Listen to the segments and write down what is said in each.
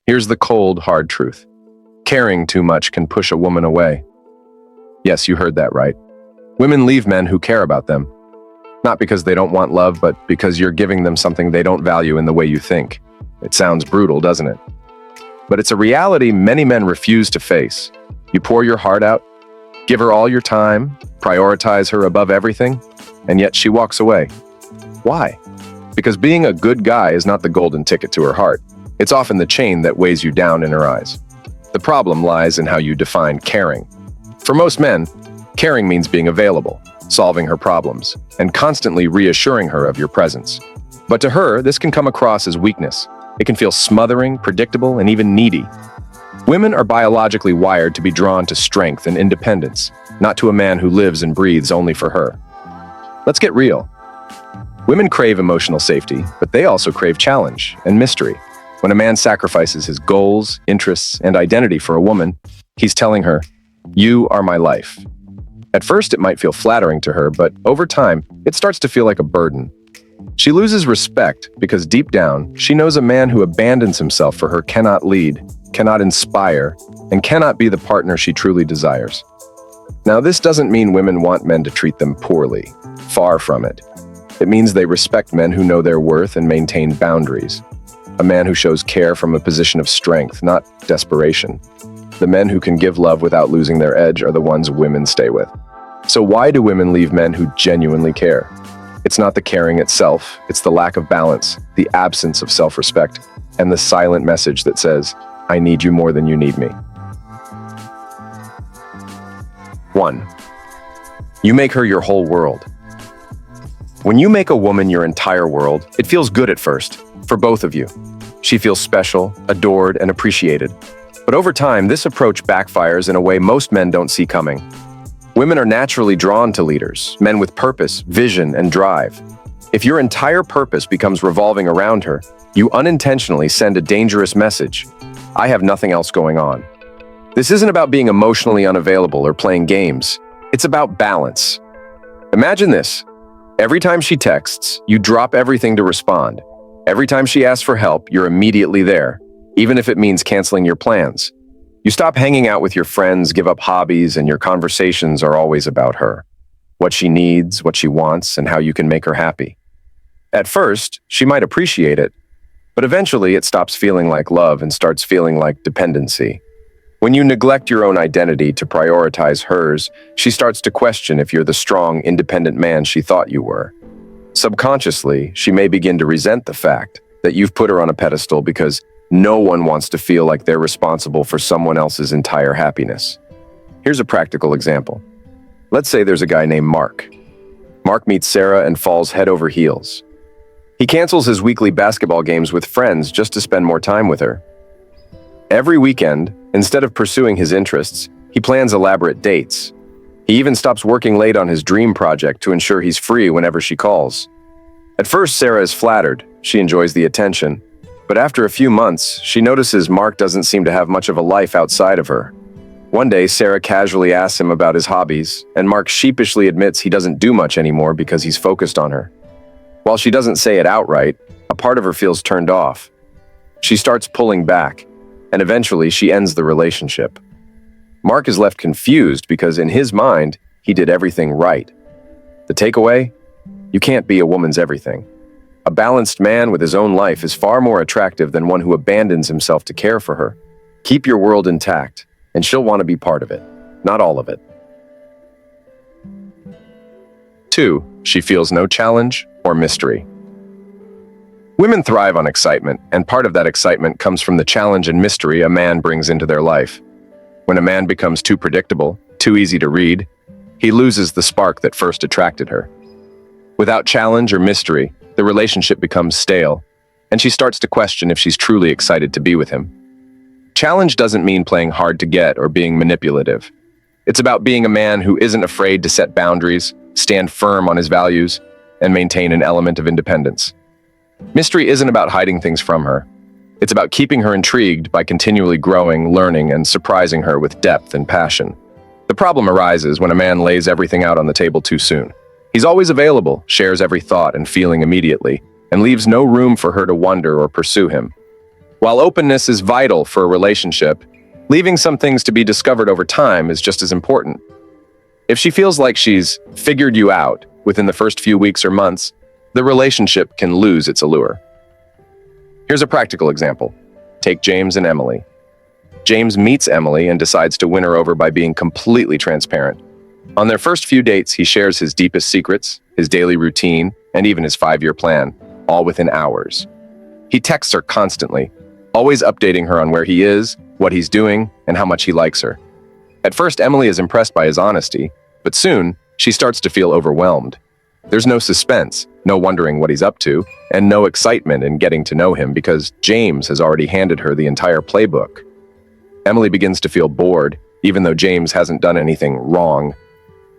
Here's the cold, hard truth. Caring too much can push a woman away. Yes, you heard that right. Women leave men who care about them. Not because they don't want love, but because you're giving them something they don't value in the way you think. It sounds brutal, doesn't it? But it's a reality many men refuse to face. You pour your heart out, give her all your time, prioritize her above everything, and yet she walks away. Why? Because being a good guy is not the golden ticket to her heart. It's often the chain that weighs you down in her eyes. The problem lies in how you define caring. For most men, caring means being available, solving her problems, and constantly reassuring her of your presence. But to her, this can come across as weakness. It can feel smothering, predictable, and even needy. Women are biologically wired to be drawn to strength and independence, not to a man who lives and breathes only for her. Let's get real. Women crave emotional safety, but they also crave challenge and mystery. When a man sacrifices his goals, interests, and identity for a woman, he's telling her, "You are my life." At first, it might feel flattering to her, but over time, it starts to feel like a burden. She loses respect because deep down, she knows a man who abandons himself for her cannot lead, cannot inspire, and cannot be the partner she truly desires. Now, this doesn't mean women want men to treat them poorly. Far from it. It means they respect men who know their worth and maintain boundaries. A man who shows care from a position of strength, not desperation. The men who can give love without losing their edge are the ones women stay with. So why do women leave men who genuinely care? It's not the caring itself, it's the lack of balance, the absence of self-respect, and the silent message that says, "I need you more than you need me." 1. You make her your whole world. When you make a woman your entire world, it feels good at first, for both of you. She feels special, adored, and appreciated. But over time, this approach backfires in a way most men don't see coming. Women are naturally drawn to leaders, men with purpose, vision, and drive. If your entire purpose becomes revolving around her, you unintentionally send a dangerous message. I have nothing else going on. This isn't about being emotionally unavailable or playing games. It's about balance. Imagine this. Every time she texts, you drop everything to respond. Every time she asks for help, you're immediately there, even if it means canceling your plans. You stop hanging out with your friends, give up hobbies, and your conversations are always about her. What she needs, what she wants, and how you can make her happy. At first, she might appreciate it, but eventually it stops feeling like love and starts feeling like dependency. When you neglect your own identity to prioritize hers, she starts to question if you're the strong, independent man she thought you were. Subconsciously, she may begin to resent the fact that you've put her on a pedestal because no one wants to feel like they're responsible for someone else's entire happiness. Here's a practical example. Let's say there's a guy named Mark. Mark meets Sarah and falls head over heels. He cancels his weekly basketball games with friends just to spend more time with her. Every weekend, instead of pursuing his interests, he plans elaborate dates. He even stops working late on his dream project to ensure he's free whenever she calls. At first, Sarah is flattered. She enjoys the attention. But after a few months, she notices Mark doesn't seem to have much of a life outside of her. One day, Sarah casually asks him about his hobbies, and Mark sheepishly admits he doesn't do much anymore because he's focused on her. While she doesn't say it outright, a part of her feels turned off. She starts pulling back, and eventually she ends the relationship. Mark is left confused because in his mind, he did everything right. The takeaway? You can't be a woman's everything. A balanced man with his own life is far more attractive than one who abandons himself to care for her. Keep your world intact, and she'll want to be part of it, not all of it. 2. She feels no challenge or mystery. Women thrive on excitement, and part of that excitement comes from the challenge and mystery a man brings into their life. When a man becomes too predictable, too easy to read, he loses the spark that first attracted her. Without challenge or mystery, the relationship becomes stale, and she starts to question if she's truly excited to be with him. Challenge doesn't mean playing hard to get or being manipulative. It's about being a man who isn't afraid to set boundaries, stand firm on his values, and maintain an element of independence. Mystery isn't about hiding things from her. It's about keeping her intrigued by continually growing, learning, and surprising her with depth and passion. The problem arises when a man lays everything out on the table too soon. He's always available, shares every thought and feeling immediately, and leaves no room for her to wonder or pursue him. While openness is vital for a relationship, leaving some things to be discovered over time is just as important. If she feels like she's figured you out within the first few weeks or months, the relationship can lose its allure. Here's a practical example. Take James and Emily. James meets Emily and decides to win her over by being completely transparent. On their first few dates, he shares his deepest secrets, his daily routine, and even his 5-year plan, all within hours. He texts her constantly, always updating her on where he is, what he's doing, and how much he likes her. At first, Emily is impressed by his honesty, but soon, she starts to feel overwhelmed. There's no suspense, no wondering what he's up to, and no excitement in getting to know him because James has already handed her the entire playbook. Emily begins to feel bored, even though James hasn't done anything wrong.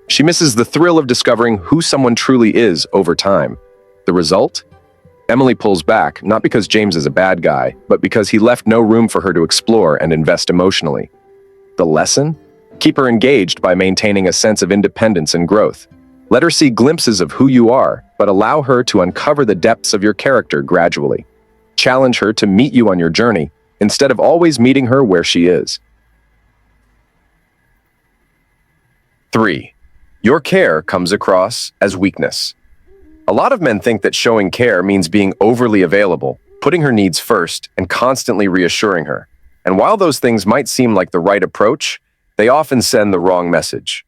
She misses the thrill of discovering who someone truly is over time. The result? Emily pulls back, not because James is a bad guy, but because he left no room for her to explore and invest emotionally. The lesson? Keep her engaged by maintaining a sense of independence and growth. Let her see glimpses of who you are, but allow her to uncover the depths of your character gradually. Challenge her to meet you on your journey, instead of always meeting her where she is. 3. Your care comes across as weakness. A lot of men think that showing care means being overly available, putting her needs first, and constantly reassuring her. And while those things might seem like the right approach, they often send the wrong message.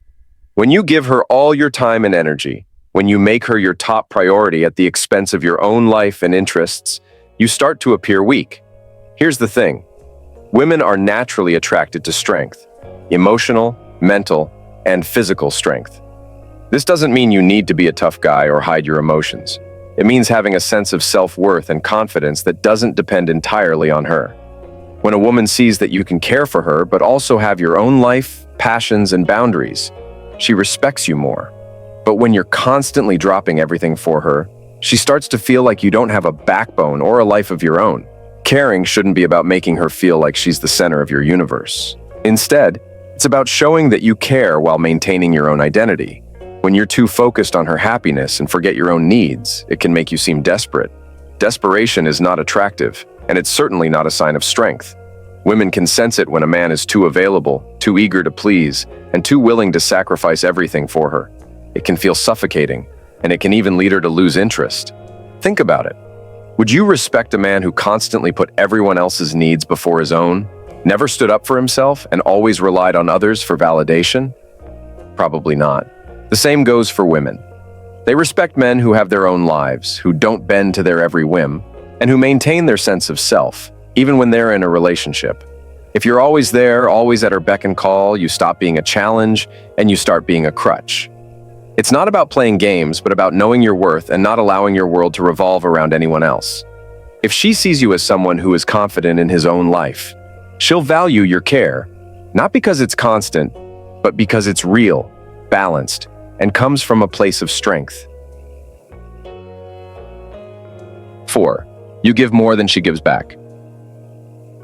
When you give her all your time and energy, when you make her your top priority at the expense of your own life and interests, you start to appear weak. Here's the thing. Women are naturally attracted to strength, emotional, mental, and physical strength. This doesn't mean you need to be a tough guy or hide your emotions. It means having a sense of self-worth and confidence that doesn't depend entirely on her. When a woman sees that you can care for her but also have your own life, passions, and boundaries, she respects you more. But when you're constantly dropping everything for her, she starts to feel like you don't have a backbone or a life of your own. Caring shouldn't be about making her feel like she's the center of your universe. Instead, it's about showing that you care while maintaining your own identity. When you're too focused on her happiness and forget your own needs, it can make you seem desperate. Desperation is not attractive, and it's certainly not a sign of strength. Women can sense it when a man is too available, too eager to please, and too willing to sacrifice everything for her. It can feel suffocating, and it can even lead her to lose interest. Think about it. Would you respect a man who constantly put everyone else's needs before his own, never stood up for himself, and always relied on others for validation? Probably not. The same goes for women. They respect men who have their own lives, who don't bend to their every whim, and who maintain their sense of self, even when they're in a relationship. If you're always there, always at her beck and call, you stop being a challenge and you start being a crutch. It's not about playing games, but about knowing your worth and not allowing your world to revolve around anyone else. If she sees you as someone who is confident in his own life, she'll value your care, not because it's constant, but because it's real, balanced, and comes from a place of strength. 4. You give more than she gives back.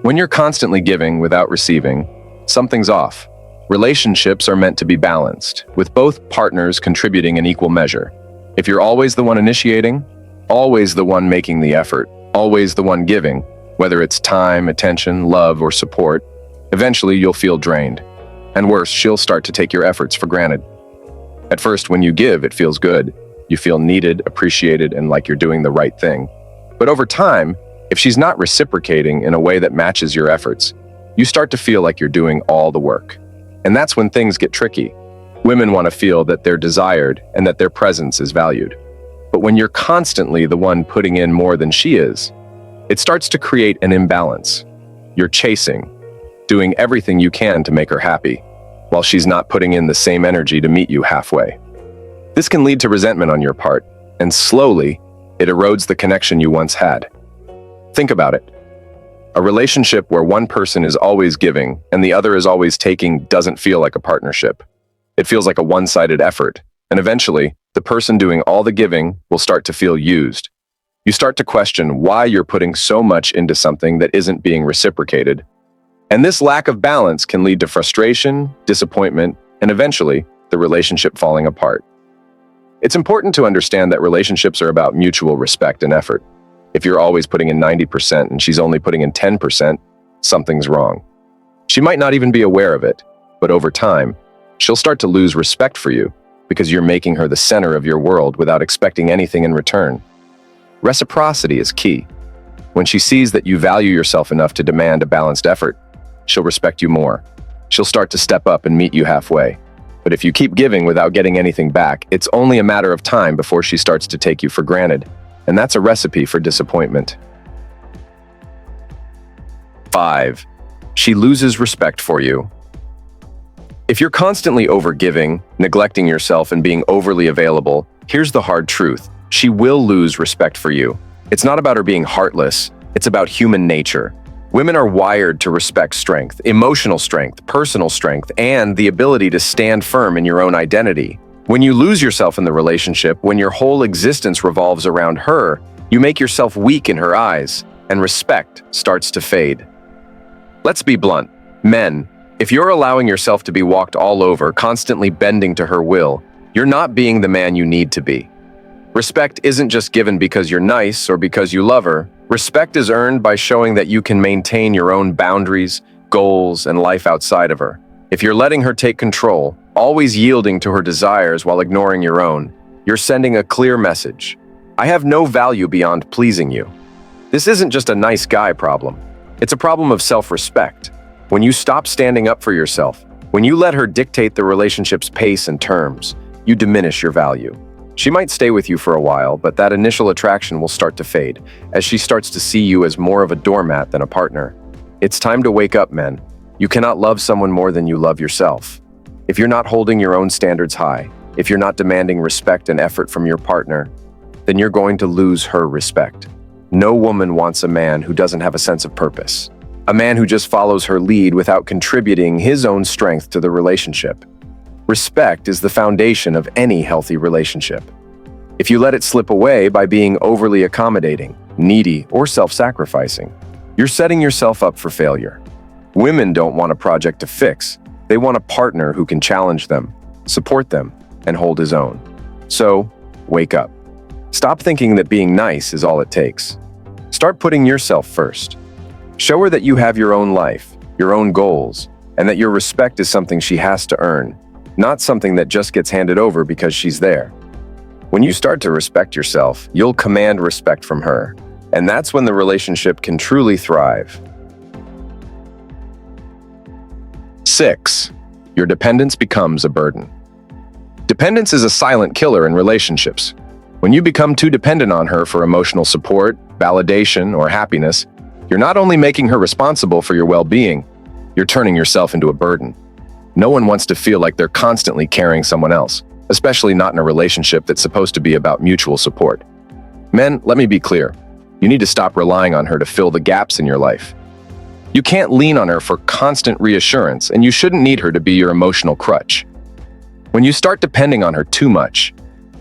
When you're constantly giving without receiving, something's off. Relationships are meant to be balanced, with both partners contributing in equal measure. If you're always the one initiating, always the one making the effort, always the one giving, whether it's time, attention, love, or support, eventually you'll feel drained. And worse, she'll start to take your efforts for granted. At first, when you give, it feels good. You feel needed, appreciated, and like you're doing the right thing. But over time, if she's not reciprocating in a way that matches your efforts, you start to feel like you're doing all the work. And that's when things get tricky. Women want to feel that they're desired and that their presence is valued. But when you're constantly the one putting in more than she is, it starts to create an imbalance. You're chasing, doing everything you can to make her happy, while she's not putting in the same energy to meet you halfway. This can lead to resentment on your part, and slowly, it erodes the connection you once had. Think about it. A relationship where one person is always giving and the other is always taking doesn't feel like a partnership. It feels like a one-sided effort, and eventually, the person doing all the giving will start to feel used. You start to question why you're putting so much into something that isn't being reciprocated. And this lack of balance can lead to frustration, disappointment, and eventually, the relationship falling apart. It's important to understand that relationships are about mutual respect and effort. If you're always putting in 90% and she's only putting in 10%, something's wrong. She might not even be aware of it, but over time, she'll start to lose respect for you because you're making her the center of your world without expecting anything in return. Reciprocity is key. When she sees that you value yourself enough to demand a balanced effort, she'll respect you more. She'll start to step up and meet you halfway. But if you keep giving without getting anything back, it's only a matter of time before she starts to take you for granted. And that's a recipe for disappointment. 5. She loses respect for you. If you're constantly overgiving, neglecting yourself, and being overly available, here's the hard truth. She will lose respect for you. It's not about her being heartless, it's about human nature. Women are wired to respect strength, emotional strength, personal strength, and the ability to stand firm in your own identity. When you lose yourself in the relationship, when your whole existence revolves around her, you make yourself weak in her eyes, and respect starts to fade. Let's be blunt. Men, if you're allowing yourself to be walked all over, constantly bending to her will, you're not being the man you need to be. Respect isn't just given because you're nice or because you love her. Respect is earned by showing that you can maintain your own boundaries, goals, and life outside of her. If you're letting her take control, always yielding to her desires while ignoring your own, you're sending a clear message. I have no value beyond pleasing you. This isn't just a nice guy problem. It's a problem of self-respect. When you stop standing up for yourself, when you let her dictate the relationship's pace and terms, you diminish your value. She might stay with you for a while, but that initial attraction will start to fade as she starts to see you as more of a doormat than a partner. It's time to wake up, men. You cannot love someone more than you love yourself. If you're not holding your own standards high, if you're not demanding respect and effort from your partner, then you're going to lose her respect. No woman wants a man who doesn't have a sense of purpose. A man who just follows her lead without contributing his own strength to the relationship. Respect is the foundation of any healthy relationship. If you let it slip away by being overly accommodating, needy, or self-sacrificing, you're setting yourself up for failure. Women don't want a project to fix. They want a partner who can challenge them, support them, and hold his own. So, wake up. Stop thinking that being nice is all it takes. Start putting yourself first. Show her that you have your own life, your own goals, and that your respect is something she has to earn, not something that just gets handed over because she's there. When you start to respect yourself, you'll command respect from her, and that's when the relationship can truly thrive. 6. Your dependence becomes a burden. Dependence is a silent killer in relationships. When you become too dependent on her for emotional support, validation, or happiness, you're not only making her responsible for your well-being, you're turning yourself into a burden. No one wants to feel like they're constantly carrying someone else, especially not in a relationship that's supposed to be about mutual support. Men, let me be clear. You need to stop relying on her to fill the gaps in your life. You can't lean on her for constant reassurance, and you shouldn't need her to be your emotional crutch. When you start depending on her too much,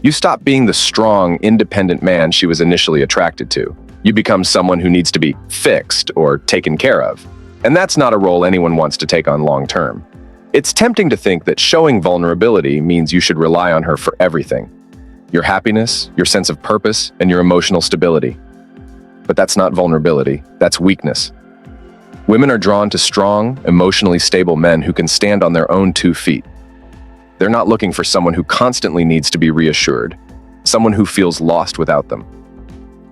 you stop being the strong, independent man she was initially attracted to. You become someone who needs to be fixed or taken care of. And that's not a role anyone wants to take on long term. It's tempting to think that showing vulnerability means you should rely on her for everything. Your happiness, your sense of purpose, and your emotional stability. But that's not vulnerability, that's weakness. Women are drawn to strong, emotionally stable men who can stand on their own 2 feet. They're not looking for someone who constantly needs to be reassured, someone who feels lost without them.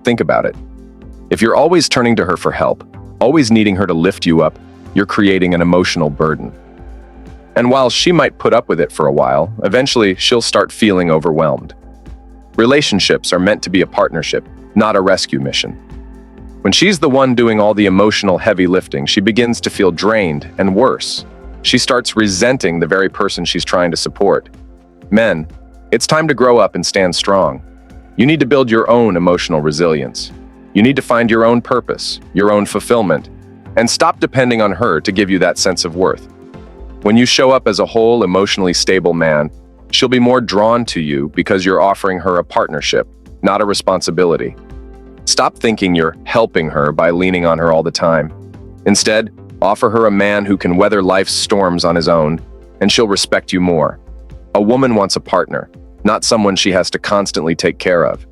Think about it. If you're always turning to her for help, always needing her to lift you up, you're creating an emotional burden. And while she might put up with it for a while, eventually she'll start feeling overwhelmed. Relationships are meant to be a partnership, not a rescue mission. When she's the one doing all the emotional heavy lifting, she begins to feel drained, and worse, she starts resenting the very person she's trying to support. Men, it's time to grow up and stand strong. You need to build your own emotional resilience. You need to find your own purpose, your own fulfillment, and stop depending on her to give you that sense of worth. When you show up as a whole, emotionally stable man, she'll be more drawn to you because you're offering her a partnership, not a responsibility. Stop thinking you're helping her by leaning on her all the time. Instead, offer her a man who can weather life's storms on his own, and she'll respect you more. A woman wants a partner, not someone she has to constantly take care of.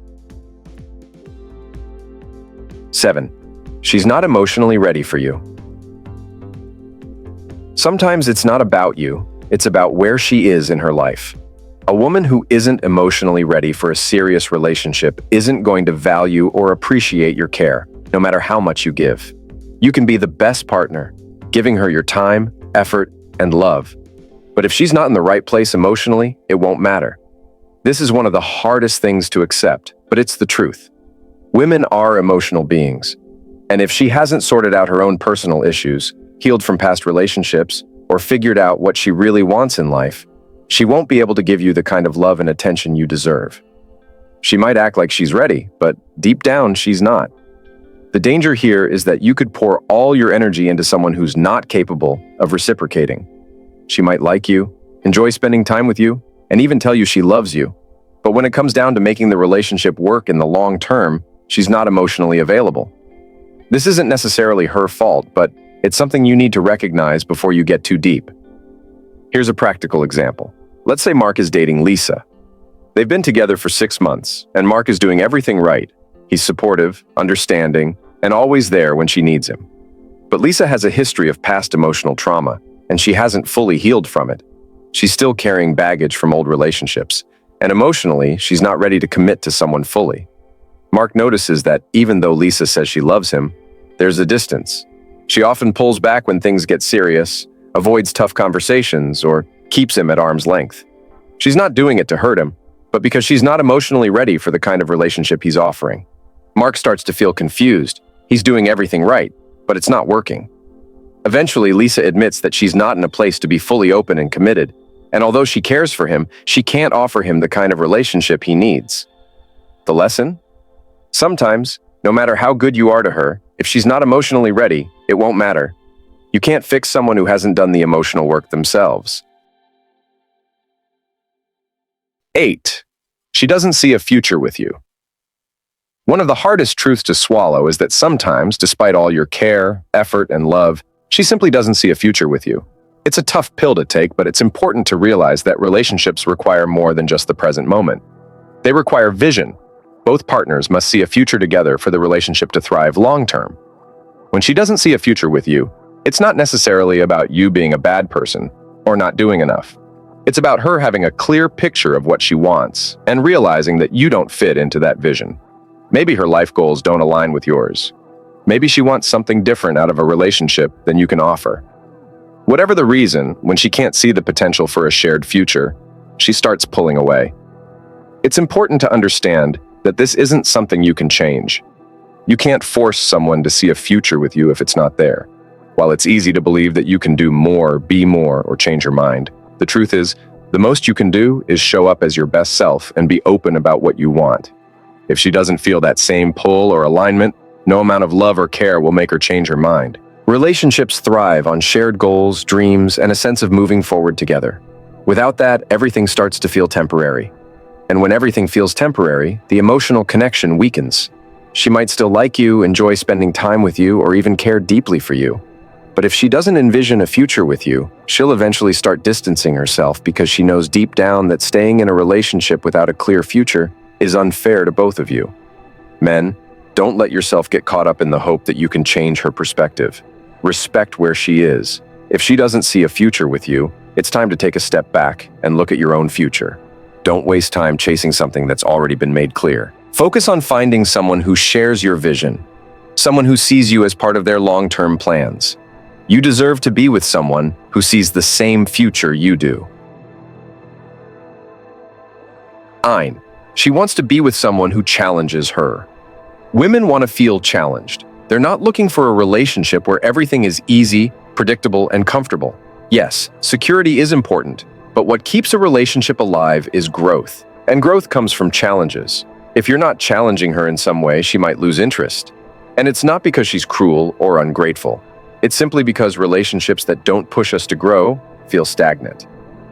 7. She's not emotionally ready for you. Sometimes it's not about you, it's about where she is in her life. A woman who isn't emotionally ready for a serious relationship isn't going to value or appreciate your care, no matter how much you give. You can be the best partner, giving her your time, effort, and love. But if she's not in the right place emotionally, it won't matter. This is one of the hardest things to accept, but it's the truth. Women are emotional beings, and if she hasn't sorted out her own personal issues, healed from past relationships, or figured out what she really wants in life, she won't be able to give you the kind of love and attention you deserve. She might act like she's ready, but deep down, she's not. The danger here is that you could pour all your energy into someone who's not capable of reciprocating. She might like you, enjoy spending time with you, and even tell you she loves you. But when it comes down to making the relationship work in the long term, she's not emotionally available. This isn't necessarily her fault, but it's something you need to recognize before you get too deep. Here's a practical example. Let's say Mark is dating Lisa. They've been together for 6 months, and Mark is doing everything right. He's supportive, understanding, and always there when she needs him. But Lisa has a history of past emotional trauma, and she hasn't fully healed from it. She's still carrying baggage from old relationships, and emotionally, she's not ready to commit to someone fully. Mark notices that even though Lisa says she loves him, there's a distance. She often pulls back when things get serious, avoids tough conversations, or keeps him at arm's length. She's not doing it to hurt him, but because she's not emotionally ready for the kind of relationship he's offering. Mark starts to feel confused. He's doing everything right, but it's not working. Eventually, Lisa admits that she's not in a place to be fully open and committed, and although she cares for him, she can't offer him the kind of relationship he needs. The lesson? Sometimes, no matter how good you are to her, if she's not emotionally ready, it won't matter. You can't fix someone who hasn't done the emotional work themselves. 8. She doesn't see a future with you. One of the hardest truths to swallow is that sometimes, despite all your care, effort, and love, she simply doesn't see a future with you. It's a tough pill to take, but it's important to realize that relationships require more than just the present moment. They require vision. Both partners must see a future together for the relationship to thrive long-term. When she doesn't see a future with you, it's not necessarily about you being a bad person or not doing enough. It's about her having a clear picture of what she wants and realizing that you don't fit into that vision. Maybe her life goals don't align with yours. Maybe she wants something different out of a relationship than you can offer. Whatever the reason, when she can't see the potential for a shared future, she starts pulling away. It's important to understand that this isn't something you can change. You can't force someone to see a future with you if it's not there. While it's easy to believe that you can do more, be more, or change your mind, the truth is, the most you can do is show up as your best self and be open about what you want. If she doesn't feel that same pull or alignment, no amount of love or care will make her change her mind. Relationships thrive on shared goals, dreams, and a sense of moving forward together. Without that, everything starts to feel temporary. And when everything feels temporary, the emotional connection weakens. She might still like you, enjoy spending time with you, or even care deeply for you. But if she doesn't envision a future with you, she'll eventually start distancing herself because she knows deep down that staying in a relationship without a clear future is unfair to both of you. Men, don't let yourself get caught up in the hope that you can change her perspective. Respect where she is. If she doesn't see a future with you, it's time to take a step back and look at your own future. Don't waste time chasing something that's already been made clear. Focus on finding someone who shares your vision, someone who sees you as part of their long-term plans. You deserve to be with someone who sees the same future you do. 9. She wants to be with someone who challenges her. Women want to feel challenged. They're not looking for a relationship where everything is easy, predictable, and comfortable. Yes, security is important, but what keeps a relationship alive is growth. And growth comes from challenges. If you're not challenging her in some way, she might lose interest. And it's not because she's cruel or ungrateful. It's simply because relationships that don't push us to grow feel stagnant.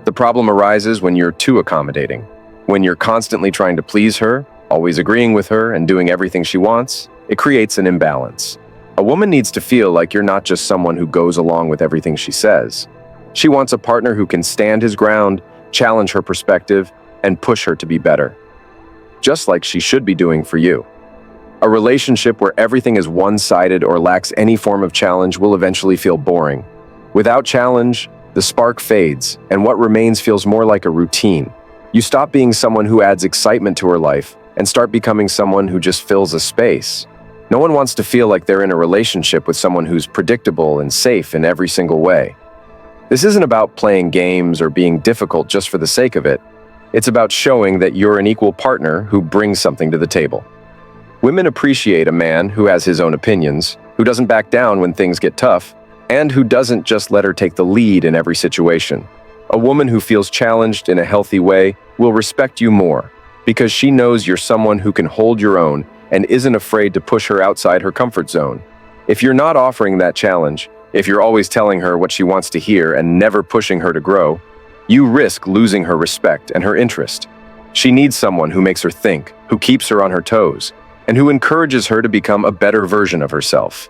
The problem arises when you're too accommodating. When you're constantly trying to please her, always agreeing with her and doing everything she wants, it creates an imbalance. A woman needs to feel like you're not just someone who goes along with everything she says. She wants a partner who can stand his ground, challenge her perspective, and push her to be better. Just like she should be doing for you. A relationship where everything is one-sided or lacks any form of challenge will eventually feel boring. Without challenge, the spark fades, and what remains feels more like a routine. You stop being someone who adds excitement to her life and start becoming someone who just fills a space. No one wants to feel like they're in a relationship with someone who's predictable and safe in every single way. This isn't about playing games or being difficult just for the sake of it. It's about showing that you're an equal partner who brings something to the table. Women appreciate a man who has his own opinions, who doesn't back down when things get tough, and who doesn't just let her take the lead in every situation. A woman who feels challenged in a healthy way will respect you more because she knows you're someone who can hold your own and isn't afraid to push her outside her comfort zone. If you're not offering that challenge, if you're always telling her what she wants to hear and never pushing her to grow, you risk losing her respect and her interest. She needs someone who makes her think, who keeps her on her toes, and who encourages her to become a better version of herself.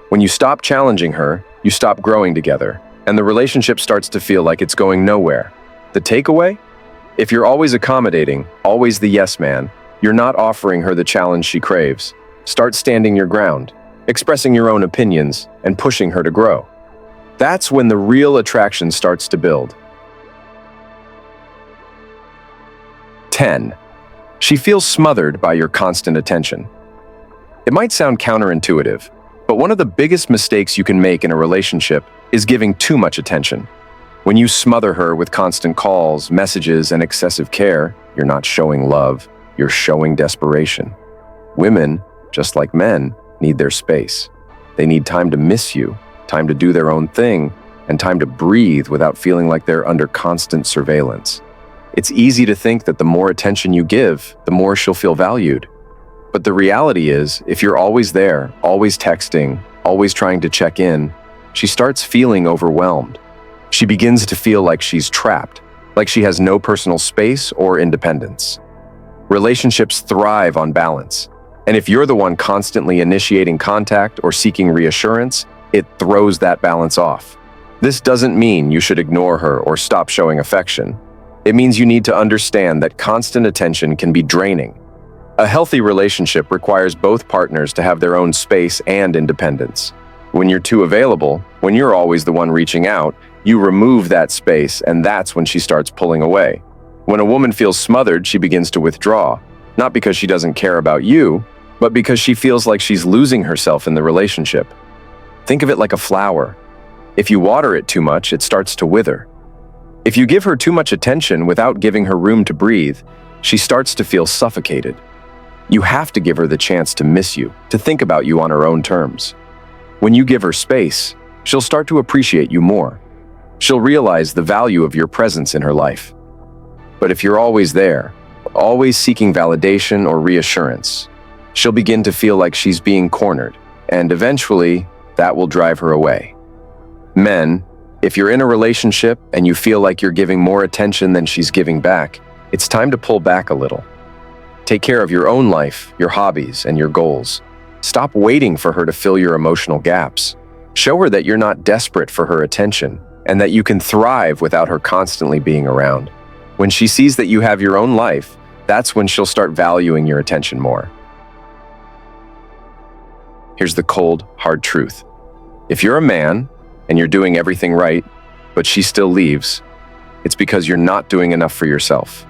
When you stop challenging her, you stop growing together, and the relationship starts to feel like it's going nowhere. The takeaway? If you're always accommodating, always the yes man, you're not offering her the challenge she craves. Start standing your ground, expressing your own opinions, and pushing her to grow. That's when the real attraction starts to build. 10. She feels smothered by your constant attention. It might sound counterintuitive, but one of the biggest mistakes you can make in a relationship is giving too much attention. When you smother her with constant calls, messages, and excessive care, you're not showing love, you're showing desperation. Women, just like men, need their space. They need time to miss you, time to do their own thing, and time to breathe without feeling like they're under constant surveillance. It's easy to think that the more attention you give, the more she'll feel valued. But the reality is, if you're always there, always texting, always trying to check in, she starts feeling overwhelmed. She begins to feel like she's trapped, like she has no personal space or independence. Relationships thrive on balance, and if you're the one constantly initiating contact or seeking reassurance, it throws that balance off. This doesn't mean you should ignore her or stop showing affection. It means you need to understand that constant attention can be draining. A healthy relationship requires both partners to have their own space and independence. When you're too available, when you're always the one reaching out, you remove that space, and that's when she starts pulling away. When a woman feels smothered, she begins to withdraw, not because she doesn't care about you, but because she feels like she's losing herself in the relationship. Think of it like a flower. If you water it too much, it starts to wither. If you give her too much attention without giving her room to breathe, she starts to feel suffocated. You have to give her the chance to miss you, to think about you on her own terms. When you give her space, she'll start to appreciate you more. She'll realize the value of your presence in her life. But if you're always there, always seeking validation or reassurance, she'll begin to feel like she's being cornered, and eventually, that will drive her away. Men, if you're in a relationship and you feel like you're giving more attention than she's giving back, it's time to pull back a little. Take care of your own life, your hobbies, and your goals. Stop waiting for her to fill your emotional gaps. Show her that you're not desperate for her attention and that you can thrive without her constantly being around. When she sees that you have your own life, that's when she'll start valuing your attention more. Here's the cold, hard truth. If you're a man and you're doing everything right, but she still leaves, it's because you're not doing enough for yourself.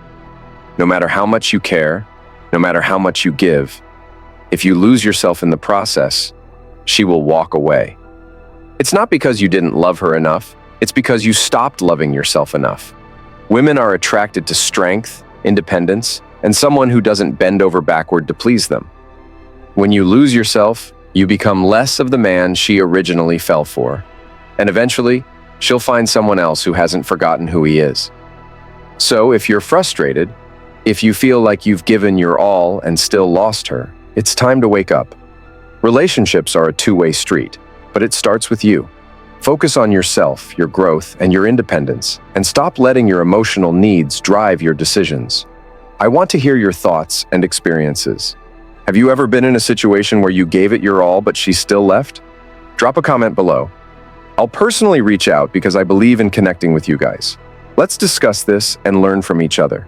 No matter how much you care, no matter how much you give, if you lose yourself in the process, she will walk away. It's not because you didn't love her enough, it's because you stopped loving yourself enough. Women are attracted to strength, independence, and someone who doesn't bend over backward to please them. When you lose yourself, you become less of the man she originally fell for. And eventually, she'll find someone else who hasn't forgotten who he is. So if you're frustrated, if you feel like you've given your all and still lost her, it's time to wake up. Relationships are a two-way street, but it starts with you. Focus on yourself, your growth, and your independence, and stop letting your emotional needs drive your decisions. I want to hear your thoughts and experiences. Have you ever been in a situation where you gave it your all but she still left? Drop a comment below. I'll personally reach out because I believe in connecting with you guys. Let's discuss this and learn from each other.